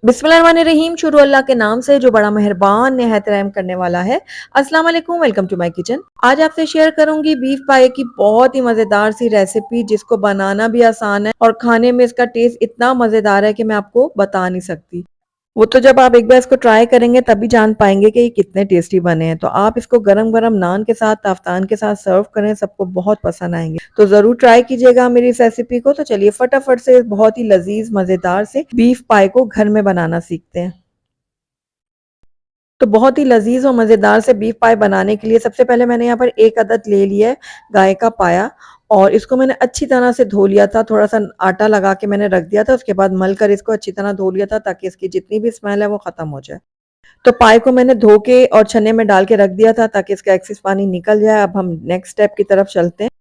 बिस्मिल्लाहिर्रहमानिर्रहीम। शुरू अल्लाह के नाम से जो बड़ा मेहरबान निहायत रहम करने वाला है। अस्सलाम वालेकुम, वेलकम टू माय किचन। आज आपसे शेयर करूंगी बीफ पाए की बहुत ही मजेदार सी रेसिपी, जिसको बनाना भी आसान है और खाने में इसका टेस्ट इतना मजेदार है कि मैं आपको बता नहीं सकती। वो तो जब आप एक बार इसको ट्राई करेंगे तभी जान पाएंगे कि ये कितने टेस्टी बने हैं। तो आप इसको गरम गरम नान के साथ, ताफ्तान के साथ सर्व करें, सबको बहुत पसंद आएंगे। तो जरूर ट्राई कीजिएगा मेरी इस रेसिपी को। तो चलिए फटाफट से बहुत ही लजीज मजेदार से बीफ पाई को घर में बनाना सीखते हैं। तो बहुत ही लजीज और मजेदार से बीफ पाई बनाने के लिए सबसे पहले मैंने यहाँ पर एक अदद ले लिया है गाय का पाया, और इसको मैंने अच्छी तरह से धो लिया था। थोड़ा सा आटा लगा के मैंने रख दिया था, उसके बाद मल कर इसको अच्छी तरह धो लिया था ताकि इसकी जितनी भी स्मेल है वो खत्म हो जाए। तो पाई को मैंने धो के और छन्ने में डाल के रख दिया था ताकि इसका एक्सेस पानी निकल जाए। अब हम नेक्स्ट स्टेप की तरफ चलते हैं।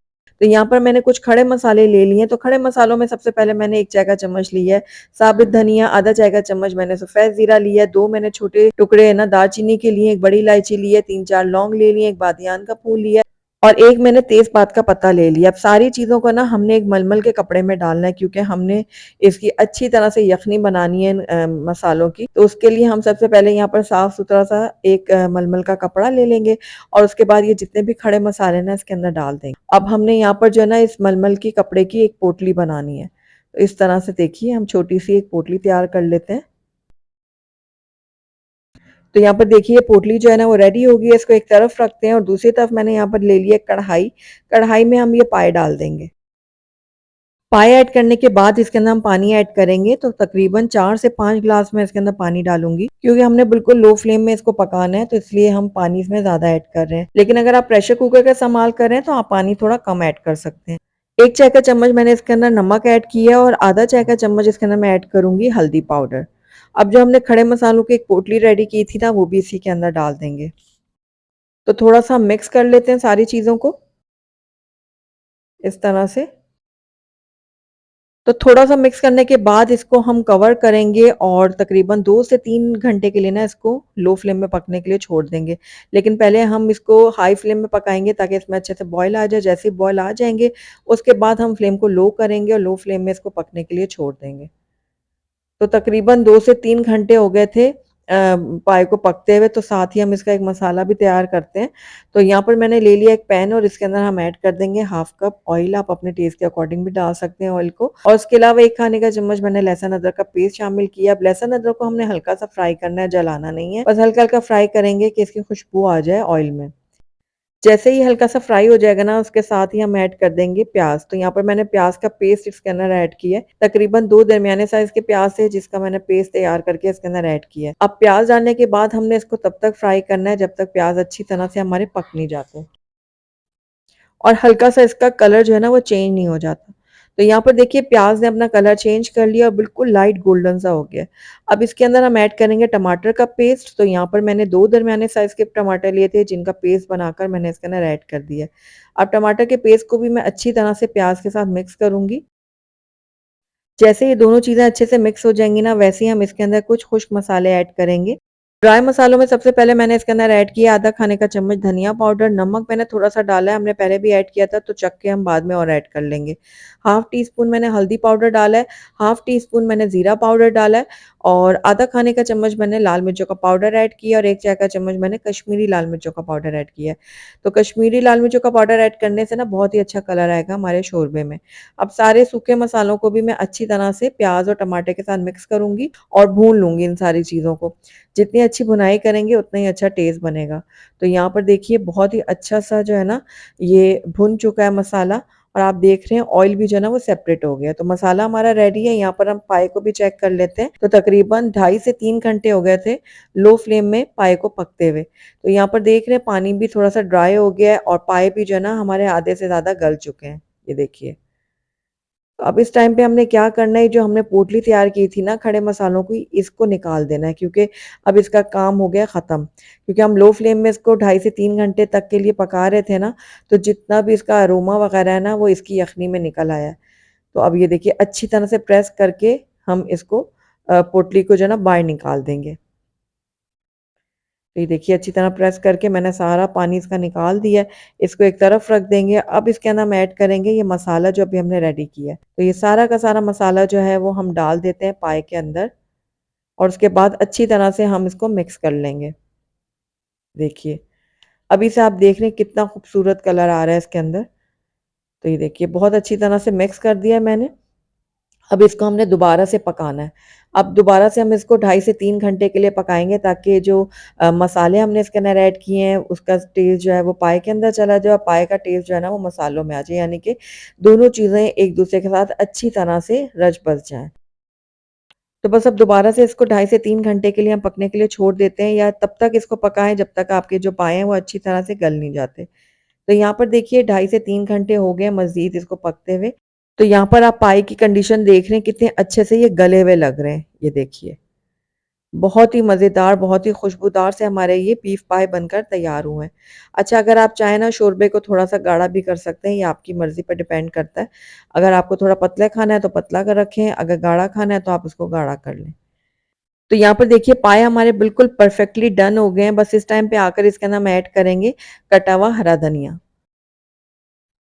तो यहाँ पर मैंने कुछ खड़े मसाले ले लिए हैं। तो खड़े मसालों में सबसे पहले मैंने 1 चाय का चम्मच लिया है साबित धनिया, आधा चाय का चम्मच मैंने सफेद जीरा लिया है, 2 मैंने छोटे टुकड़े है ना दालचीनी के लिए, 1 बड़ी इलायची ली है, 3-4 लौंग ले लिए, 1 बादियान का फूल लिया है और 1 मैंने तेजपात का पत्ता ले लिया। अब सारी चीज़ों को ना हमने एक मलमल के कपड़े में डालना है, क्योंकि हमने इसकी अच्छी तरह से यखनी बनानी है मसालों की। तो उसके लिए हम सबसे पहले यहाँ पर साफ सुथरा सा एक मलमल का कपड़ा ले लेंगे और उसके बाद ये जितने भी खड़े मसाले ना इसके अंदर डाल देंगे। अब हमने यहाँ पर जो है ना इस मलमल की कपड़े की एक पोटली बनानी है। तो इस तरह से देखिए हम छोटी सी एक पोटली तैयार कर लेते हैं। तो यहाँ पर देखिए पोटली जो है ना वो रेडी हो गई है। इसको एक तरफ रखते हैं और दूसरी तरफ मैंने यहाँ पर ले लिया कढ़ाई। कढ़ाई में हम ये पाए डाल देंगे। पाए ऐड करने के बाद इसके अंदर हम पानी ऐड करेंगे। तो तकरीबन 4 से 5 ग्लास में इसके अंदर पानी डालूंगी, क्योंकि हमने बिल्कुल लो फ्लेम में इसको पकाना है, तो इसलिए हम पानी इसमें ज्यादा ऐड कर रहे हैं। लेकिन अगर आप प्रेशर कुकर का इस्तेमाल कर रहे हैं तो आप पानी थोड़ा कम ऐड कर सकते हैं। 1 चाय का चम्मच मैंने इसके अंदर नमक ऐड किया और आधा चाय का चम्मच इसके अंदर मैं ऐड करूंगी हल्दी पाउडर। अब जो हमने खड़े मसालों की एक पोटली रेडी की थी ना वो भी इसी के अंदर डाल देंगे। तो थोड़ा सा मिक्स कर लेते हैं सारी चीज़ों को इस तरह से। तो थोड़ा-सा मिक्स करने के बाद इसको हम कवर करेंगे और तकरीबन 2 से 3 घंटे के लिए ना इसको लो फ्लेम में पकने के लिए छोड़ देंगे। लेकिन पहले हम इसको हाई फ्लेम में पकाएँगे ताकि इसमें अच्छे से बॉयल आ जाए। जैसे ही बॉयल आ जाएँगे, उसके बाद हम फ्लेम को लो करेंगे और लो फ्लेम में इसको पकने के लिए छोड़ देंगे। तो तकरीबन 2 से 3 घंटे हो गए थे पाए को पकते हुए, तो साथ ही हम इसका एक मसाला भी तैयार करते हैं। तो यहाँ पर मैंने ले लिया एक पैन और इसके अंदर हम ऐड कर देंगे हाफ कप ऑयल। आप अपने टेस्ट के अकॉर्डिंग भी डाल सकते हैं ऑयल को, और उसके अलावा 1 खाने का चम्मच मैंने लहसुन अदरक का पेस्ट शामिल किया। अब लहसुन अदरक को हमने हल्का सा फ्राई करना है, जलाना नहीं है, बस हल्का-हल्का फ्राई करेंगे कि इसकी खुशबू आ जाए ऑयल में। जैसे ही हल्का-सा फ्राई हो जाएगा ना, उसके साथ ही हम ऐड कर देंगे प्याज़। तो यहाँ पर मैंने प्याज़ का पेस्ट इसके अंदर ऐड किया है। तकरीबन 2 दरमियाने साइज़ के प्याज़ थे जिसका मैंने पेस्ट तैयार करके इसके अंदर ऐड किया है। अब प्याज़ डालने के बाद हमने इसको तब तक फ्राई करना है जब तक प्याज़ अच्छी तरह से हमारे पक नहीं जाते। और हल्का-सा इसका कलर जो है ना वो चेंज नहीं हो जाता। तो यहाँ पर देखिए प्याज़ ने अपना कलर चेंज कर लिया और बिल्कुल लाइट गोल्डन सा हो गया है। अब इसके अंदर हम ऐड करेंगे टमाटर का पेस्ट। तो यहाँ पर मैंने 2 दरमियाने साइज़ के टमाटर लिए थे जिनका पेस्ट बनाकर मैंने इसके अंदर ऐड कर दिया है। अब टमाटर के पेस्ट को भी मैं अच्छी तरह से प्याज़ के साथ मिक्स करूँगी। जैसे ये दोनों चीज़ें अच्छे से मिक्स हो जाएँगी ना, वैसे ही हम इसके अंदर कुछ खुश्क मसाले ऐड करेंगे। ड्राई मसालों में सबसे पहले मैंने इसके अंदर ऐड किया आधा खाने का चम्मच धनिया पाउडर। नमक मैंने थोड़ा-सा डाला है, हमने पहले भी ऐड किया था तो चख के हम बाद में और ऐड कर लेंगे। हाफ टी स्पून मैंने हल्दी पाउडर डाला है, हाफ टी स्पून मैंने ज़ीरा पाउडर डाला है और आधा खाने का चम्मच मैंने लाल मिर्चों का पाउडर ऐड किया और 1 चाय का चम्मच मैंने कश्मीरी लाल मिर्चों का पाउडर ऐड किया है। तो कश्मीरी लाल मिर्चों का पाउडर ऐड करने से ना बहुत ही अच्छा कलर आएगा हमारे शोरबे में। अब सारे सूखे मसालों को भी मैं अच्छी तरह से प्याज़ और टमाटर के साथ मिक्स करूँगी और भून लूँगी इन सारी चीज़ों को। जितनी अच्छी भुनाई करेंगे उतना ही अच्छा टेस्ट बनेगा। तो यहाँ पर देखिए बहुत ही अच्छा-सा जो है ना ये भुन चुका है मसाला, और आप देख रहे हैं ऑयल भी जो है ना वो सेपरेट हो गया है। तो मसाला हमारा रेडी है। यहाँ पर हम पाए को भी चेक कर लेते हैं। तो तकरीबन ढाई से 3 घंटे हो गए थे लो फ्लेम में पाए को पकते हुए। तो यहाँ पर देख रहे हैं पानी भी थोड़ा-सा ड्राई हो गया है और पाए भी जो है ना हमारे आधे से ज़्यादा गल चुके हैं। ये देखिए। तो अब इस टाइम पे हमने क्या करना है, जो हमने पोटली तैयार की थी ना खड़े मसालों की, इसको निकाल देना है, क्योंकि अब इसका काम हो गया ख़त्म। क्योंकि हम लो फ्लेम में इसको ढाई से 3 घंटे तक के लिए पका रहे थे ना, तो जितना भी इसका अरोमा वग़ैरह है ना वो इसकी यखनी में निकल आया है। तो अब ये देखिए अच्छी तरह से प्रेस करके हम इसको पोटली को जो है ना बाहर निकाल देंगे। तो ये देखिए अच्छी तरह प्रेस करके मैंने सारा पानी इसका निकाल दिया है। इसको एक तरफ रख देंगे। अब इसके अंदर हम ऐड करेंगे ये मसाला जो अभी हमने रेडी किया है। तो ये सारा का सारा मसाला जो है वो हम डाल देते हैं पाए के अंदर। और उसके बाद अच्छी तरह से हम इसको मिक्स कर लेंगे। देखिए, अभी से आप देख रहे हैं कितना खूबसूरत कलर आ रहा है इसके अंदर। तो ये देखिए बहुत अच्छी तरह से मिक्स कर दिया मैंने। अब इसको हमने दोबारा से पकाना है। अब दोबारा से हम इसको 2.5 से 3 घंटे के लिए पकाएँगे ताकि जो मसाले हमने इसके अंदर ऐड किए हैं उसका टेस्ट जो है वो पाए के अंदर चला जाए और पाए का टेस्ट जो है ना वो मसालों में आ जाए, यानी कि दोनों चीज़ें एक-दूसरे के साथ अच्छी तरह से रच-बस जाएँ। तो बस अब दोबारा से इसको 2.5 से 3 घंटे के लिए हम पकने के लिए छोड़ देते हैं या तब तक इसको पकाएँ जब तक आपके जो पाए हैं वो अच्छी तरह से गल नहीं जाते। तो यहाँ पर देखिए 2.5 से 3 घंटे हो गए मज़ीद इसको पकते हुए। तो यहाँ पर आप पाई की कंडीशन देख रहे हैं कितने अच्छे से ये गले हुए लग रहे हैं, ये देखिए। बहुत ही मज़ेदार, बहुत ही खुशबूदार से हमारे ये बीफ पाई बनकर तैयार हुए हैं। अच्छा, अगर आप चाहें ना शोरबे को थोड़ा-सा गाढ़ा भी कर सकते हैं, ये आपकी मर्ज़ी पर डिपेंड करता है। अगर आपको थोड़ा पतला खाना है तो पतला कर रखें, अगर गाढ़ा खाना है तो आप उसको गाढ़ा कर लें। तो यहाँ पर देखिए पाए हमारे बिल्कुल परफेक्टली डन हो गए हैं, बस इस टाइम पे आकर इसके अंदर हम ऐड करेंगे कटा हुआ हरा धनिया।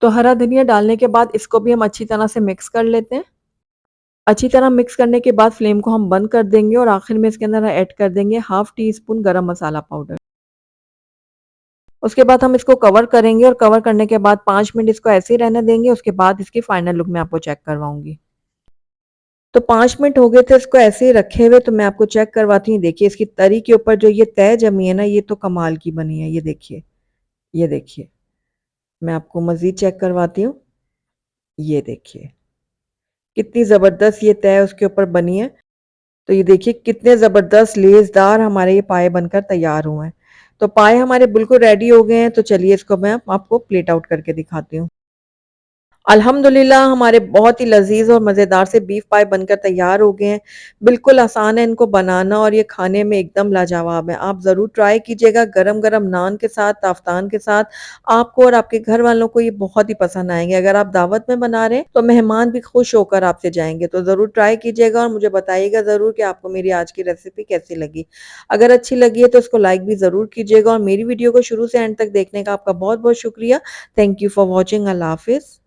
तो हरा धनिया डालने के बाद इसको भी हम अच्छी तरह से मिक्स कर लेते हैं। अच्छी तरह मिक्स करने के बाद फ्लेम को हम बंद कर देंगे और आखिर में इसके अंदर ऐड कर देंगे हाफ टी स्पून गरम मसाला पाउडर। उसके बाद हम इसको कवर करेंगे और कवर करने के बाद 5 मिनट इसको ऐसे ही रहने देंगे, उसके बाद इसकी फाइनल लुक मैं आपको चेक करवाऊँगी। तो 5 मिनट हो गए थे इसको ऐसे ही रखे हुए, तो मैं आपको चेक करवाती हूँ। देखिए इसकी तरी के ऊपर जो ये तह जमी है ना, ये तो कमाल की बनी है। ये देखिए, ये देखिए। मैं आपको मज़ीद चेक करवाती हूँ। ये देखिए, कितनी ज़बरदस्त ये तह उसके ऊपर बनी है। तो ये देखिए कितने ज़बरदस्त लेज़दार हमारे ये पाए बनकर तैयार हुए हैं। तो पाए हमारे बिल्कुल रेडी हो गए हैं, तो चलिए इसको मैं आपको प्लेट आउट करके दिखाती हूँ। अल्हम्दुलिल्लाह हमारे बहुत ही लज़ीज़ और मज़ेदार से बीफ पाई बनकर तैयार हो गए हैं। बिल्कुल आसान है इनको बनाना और ये खाने में एकदम लाजवाब है। आप ज़रूर ट्राई कीजिएगा गरम-गरम नान के साथ, ताफ़तान के साथ। आपको और आपके घर वालों को ये बहुत ही पसंद आएँगे। अगर आप दावत में बना रहे हैं, तो मेहमान भी खुश होकर आपसे जाएँगे। तो ज़रूर ट्राई कीजिएगा और मुझे बताइएगा ज़रूर कि आपको मेरी आज की रेसिपी कैसी लगी। अगर अच्छी लगी है तो उसको लाइक भी ज़रूर कीजिएगा और मेरी वीडियो को शुरू से एंड तक देखने का आपका बहुत-बहुत शुक्रिया। Thank you for watching. अल्लाह हाफ़िज़।